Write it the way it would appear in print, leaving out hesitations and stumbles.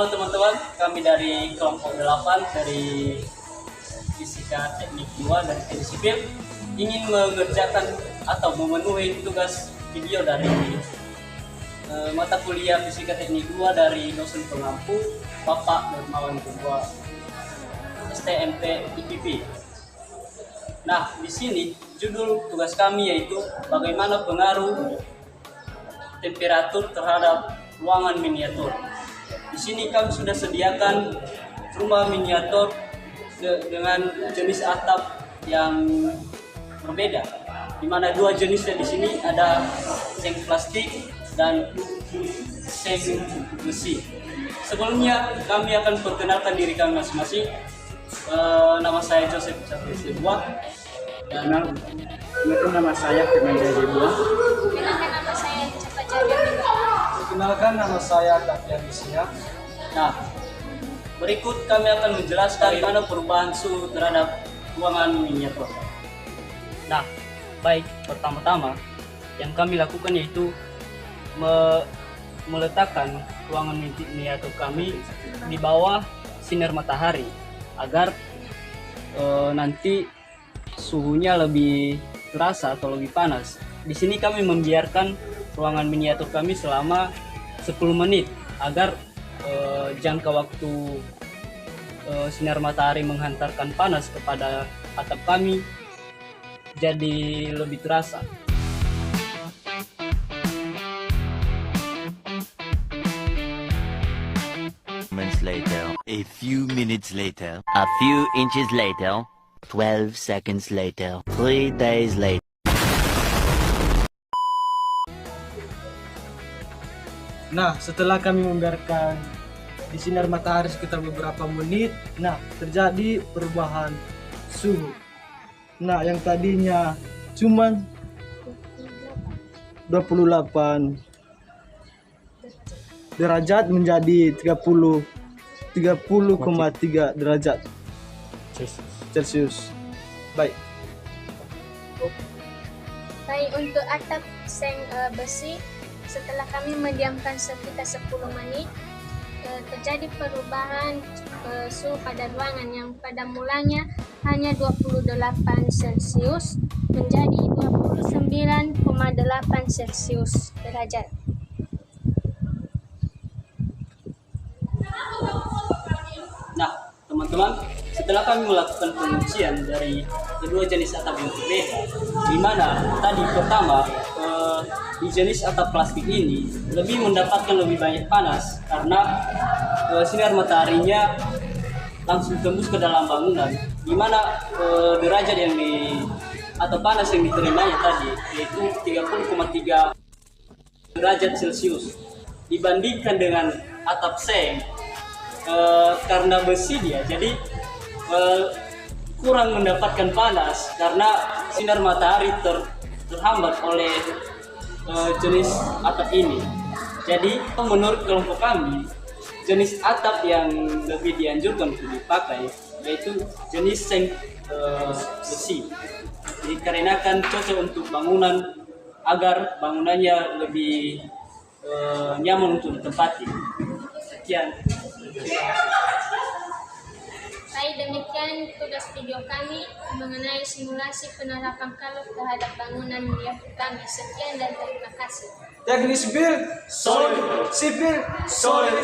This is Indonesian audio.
Halo teman-teman, kami dari kelompok 8 dari Fisika Teknik 2 dari Teknik Sipil ingin mengerjakan atau memenuhi tugas video dari mata kuliah Fisika Teknik 2 dari dosen pengampu Bapak Nurmawan Kedua STMP IPP. Nah, di sini judul tugas kami yaitu bagaimana pengaruh temperatur terhadap ruangan miniatur. Di sini kami sudah sediakan rumah miniatur dengan jenis atap yang berbeda. Di mana dua jenisnya di sini ada seng plastik dan seng besi. Sebelumnya kami akan perkenalkan diri kami masing-masing. Nama saya Joseph Satria dan nama saya Fernanda Debua. Perkenalkan nama saya Cepat Jaga. Perkenalkan nama saya Dafian Isia. Nah, berikut kami akan menjelaskan bagaimana perubahan suhu terhadap ruangan miniatur. Nah, baik, pertama-tama yang kami lakukan yaitu meletakkan ruangan miniatur kami di bawah sinar matahari agar nanti suhunya lebih terasa atau lebih panas. Di sini kami membiarkan ruangan miniatur kami selama 10 menit agar jangka waktu sinar matahari menghantarkan panas kepada atap kami jadi lebih terasa. A few minutes later, a few inches later, 12 seconds later, 3 days later. Nah, setelah kami membiarkan di sinar matahari sekitar beberapa menit, nah terjadi perubahan suhu. Nah, yang tadinya cuman 28 derajat menjadi 30,3 derajat Celcius. Baik. Baik, untuk atap seng besi, setelah kami mendiamkan sekitar 10 menit, terjadi perubahan suhu pada ruangan yang pada mulanya hanya 28 Celcius menjadi 29,8 Celcius derajat. Nah, teman-teman, setelah kami melakukan pengujian dari kedua jenis atap yang berbeda, di mana tadi pertama di jenis atap plastik ini lebih mendapatkan lebih banyak panas karena sinar mataharinya langsung tembus ke dalam bangunan, di mana derajat yang atau panas yang diterimanya tadi yaitu 30,3 derajat Celcius dibandingkan dengan atap seng. Karena besi dia jadi kurang mendapatkan panas karena sinar matahari terhambat oleh jenis atap ini. Jadi menurut kelompok kami jenis atap yang lebih dianjurkan untuk dipakai yaitu jenis seng besi. Dikarenakan cocok untuk bangunan agar bangunannya lebih nyaman untuk ditempati. Sekian. Baik, demikian tugas video kami mengenai simulasi penerapan kalor terhadap bangunan miniatur kami. Sekian dan terima kasih. Teknik sipil, solid. Sipil, solid.